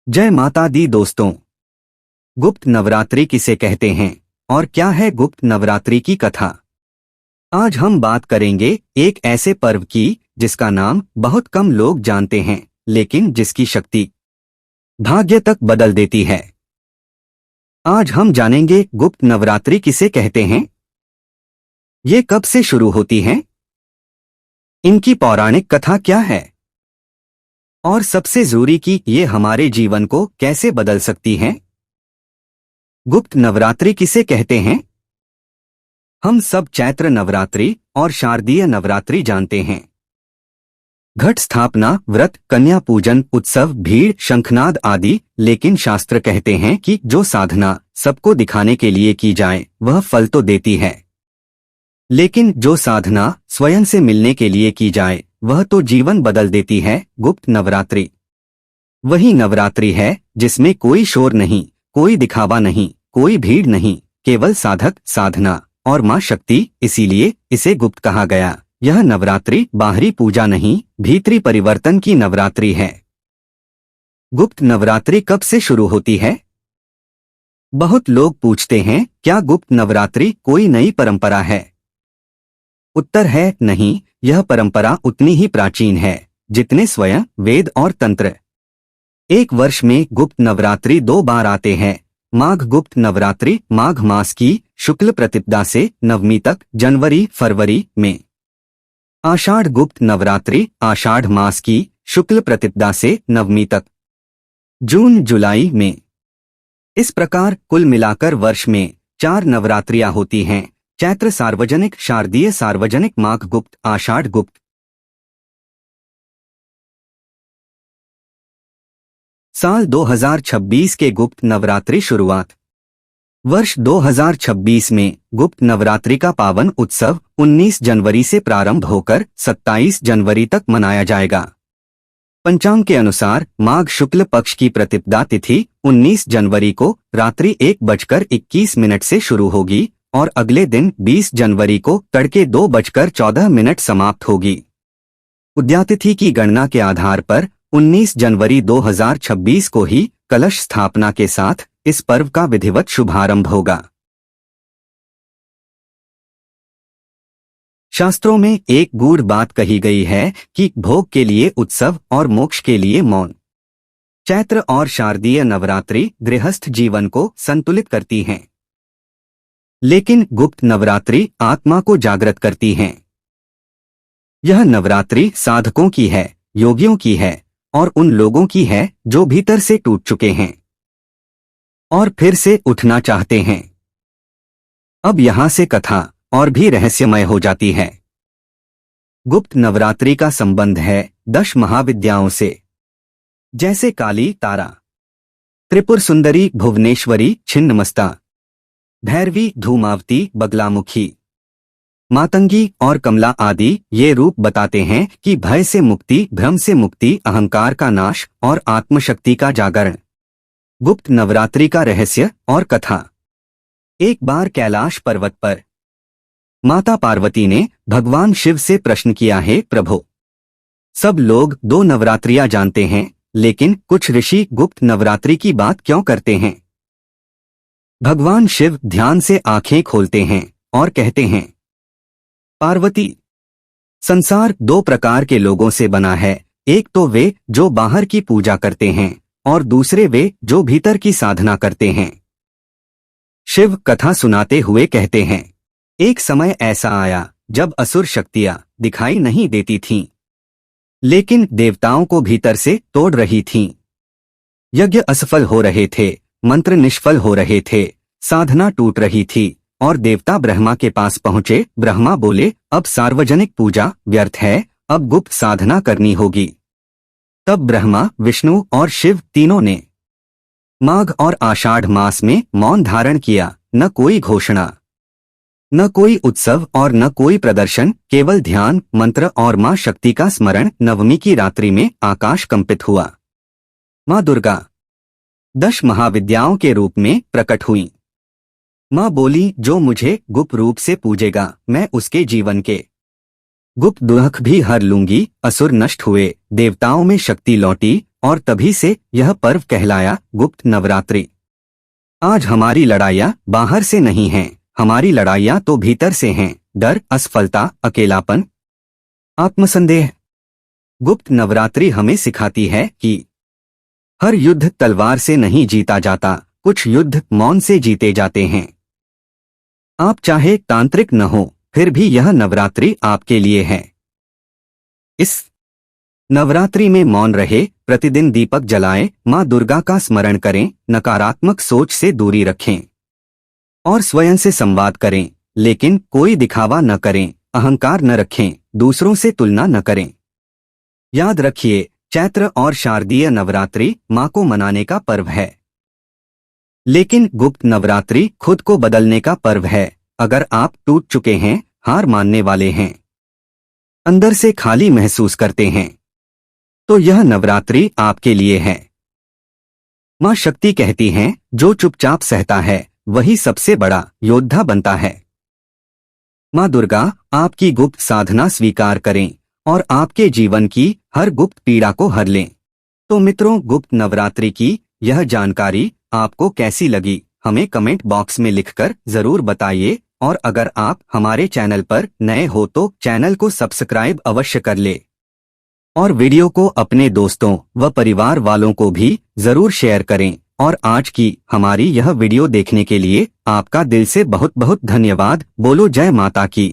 जय माता दी दोस्तों। गुप्त नवरात्रि किसे कहते हैं और क्या है गुप्त नवरात्रि की कथा। आज हम बात करेंगे एक ऐसे पर्व की जिसका नाम बहुत कम लोग जानते हैं, लेकिन जिसकी शक्ति भाग्य तक बदल देती है। आज हम जानेंगे गुप्त नवरात्रि किसे कहते हैं, ये कब से शुरू होती है, इनकी पौराणिक कथा क्या है और सबसे जरूरी कि ये हमारे जीवन को कैसे बदल सकती हैं। गुप्त नवरात्रि किसे कहते हैं? हम सब चैत्र नवरात्रि और शारदीय नवरात्रि जानते हैं। घट स्थापना, व्रत, कन्या पूजन, उत्सव, भीड़, शंखनाद आदि, लेकिन शास्त्र कहते हैं कि जो साधना सबको दिखाने के लिए की जाए वह फल तो देती है, लेकिन जो साधना स्वयं से मिलने के लिए की जाए वह तो जीवन बदल देती है। गुप्त नवरात्रि वही नवरात्रि है जिसमें कोई शोर नहीं, कोई दिखावा नहीं, कोई भीड़ नहीं, केवल साधक, साधना और मां शक्ति, इसीलिए इसे गुप्त कहा गया। यह नवरात्रि बाहरी पूजा नहीं, भीतरी परिवर्तन की नवरात्रि है। गुप्त नवरात्रि कब से शुरू होती है? बहुत लोग पूछते हैं, क्या गुप्त नवरात्रि कोई नई परंपरा है? उत्तर है नहीं, यह परंपरा उतनी ही प्राचीन है जितने स्वयं, वेद और तंत्र। एक वर्ष में गुप्त नवरात्रि 2 बार आते हैं। माघ गुप्त नवरात्रि माघ मास की शुक्ल प्रतिपदा से नवमी तक, जनवरी फरवरी में। आषाढ़ गुप्त नवरात्रि आषाढ़ मास की शुक्ल प्रतिपदा से नवमी तक, जून जुलाई में। इस प्रकार कुल मिलाकर वर्ष में 4 नवरात्रियां होती हैं। चैत्र सार्वजनिक, शारदीय सार्वजनिक, माघ गुप्त, आषाढ़ गुप्त। साल 2026 के गुप्त नवरात्रि शुरुआत। वर्ष 2026 में गुप्त नवरात्रि का पावन उत्सव 19 जनवरी से प्रारंभ होकर 27 जनवरी तक मनाया जाएगा। पंचांग के अनुसार माघ शुक्ल पक्ष की प्रतिपदा तिथि 19 जनवरी को रात्रि 1:21 से शुरू होगी और अगले दिन 20 जनवरी को तड़के 2:14 समाप्त होगी। उद्यातिथि की गणना के आधार पर 19 जनवरी 2026 को ही कलश स्थापना के साथ इस पर्व का विधिवत शुभारंभ होगा। शास्त्रों में एक गूढ़ बात कही गई है कि भोग के लिए उत्सव और मोक्ष के लिए मौन। चैत्र और शारदीय नवरात्रि गृहस्थ जीवन को संतुलित करती हैं, लेकिन गुप्त नवरात्रि आत्मा को जागृत करती हैं। यह नवरात्रि साधकों की है, योगियों की है और उन लोगों की है जो भीतर से टूट चुके हैं और फिर से उठना चाहते हैं। अब यहां से कथा और भी रहस्यमय हो जाती है। गुप्त नवरात्रि का संबंध है 10 महाविद्याओं से, जैसे काली, तारा, त्रिपुर सुंदरी, भुवनेश्वरी, छिन्नमस्ता, भैरवी, धूमावती, बगलामुखी, मातंगी और कमला आदि। ये रूप बताते हैं कि भय से मुक्ति, भ्रम से मुक्ति, अहंकार का नाश और आत्मशक्ति का जागरण। गुप्त नवरात्रि का रहस्य और कथा। एक बार कैलाश पर्वत पर माता पार्वती ने भगवान शिव से प्रश्न किया, हे प्रभु, सब लोग 2 नवरात्रियां जानते हैं, लेकिन कुछ ऋषि गुप्त नवरात्रि की बात क्यों करते हैं? भगवान शिव ध्यान से आंखें खोलते हैं और कहते हैं, पार्वती, संसार 2 प्रकार के लोगों से बना है। एक तो वे जो बाहर की पूजा करते हैं और दूसरे वे जो भीतर की साधना करते हैं। शिव कथा सुनाते हुए कहते हैं, एक समय ऐसा आया जब असुर शक्तियां दिखाई नहीं देती थीं, लेकिन देवताओं को भीतर से तोड़ रही थीं। यज्ञ असफल हो रहे थे, मंत्र निष्फल हो रहे थे, साधना टूट रही थी और देवता ब्रह्मा के पास पहुंचे। ब्रह्मा बोले, अब सार्वजनिक पूजा व्यर्थ है, अब गुप्त साधना करनी होगी। तब ब्रह्मा, विष्णु और शिव तीनों ने माघ और आषाढ़ मास में मौन धारण किया। न कोई घोषणा, न कोई उत्सव और न कोई प्रदर्शन, केवल ध्यान, मंत्र और मां शक्ति का स्मरण। नवमी की रात्रि में आकाश कंपित हुआ। मां दुर्गा 10 महाविद्याओं के रूप में प्रकट हुई। मां बोली, जो मुझे गुप्त रूप से पूजेगा मैं उसके जीवन के गुप्त दुख भी हर लूंगी। असुर नष्ट हुए, देवताओं में शक्ति लौटी और तभी से यह पर्व कहलाया गुप्त नवरात्रि। आज हमारी लड़ाइयाँ बाहर से नहीं हैं, हमारी लड़ाइयाँ तो भीतर से हैं। डर, असफलता, अकेलापन, आत्मसंदेह। गुप्त नवरात्रि हमें सिखाती है कि हर युद्ध तलवार से नहीं जीता जाता, कुछ युद्ध मौन से जीते जाते हैं। आप चाहे तांत्रिक न हो, फिर भी यह नवरात्रि आपके लिए है। इस नवरात्रि में मौन रहे, प्रतिदिन दीपक जलाएं, माँ दुर्गा का स्मरण करें, नकारात्मक सोच से दूरी रखें और स्वयं से संवाद करें। लेकिन कोई दिखावा न करें, अहंकार न रखें, दूसरों से तुलना न करें। याद रखिए, चैत्र और शारदीय नवरात्रि माँ को मनाने का पर्व है, लेकिन गुप्त नवरात्रि खुद को बदलने का पर्व है। अगर आप टूट चुके हैं, हार मानने वाले हैं, अंदर से खाली महसूस करते हैं, तो यह नवरात्रि आपके लिए है। माँ शक्ति कहती हैं, जो चुपचाप सहता है वही सबसे बड़ा योद्धा बनता है। माँ दुर्गा आपकी गुप्त साधना स्वीकार करें और आपके जीवन की हर गुप्त पीड़ा को हर लें। तो मित्रों, गुप्त नवरात्रि की यह जानकारी आपको कैसी लगी, हमें कमेंट बॉक्स में लिखकर जरूर बताइए। और अगर आप हमारे चैनल पर नए हो तो चैनल को सब्सक्राइब अवश्य कर ले और वीडियो को अपने दोस्तों व परिवार वालों को भी जरूर शेयर करें। और आज की हमारी यह वीडियो देखने के लिए आपका दिल से बहुत बहुत धन्यवाद। बोलो जय माता की।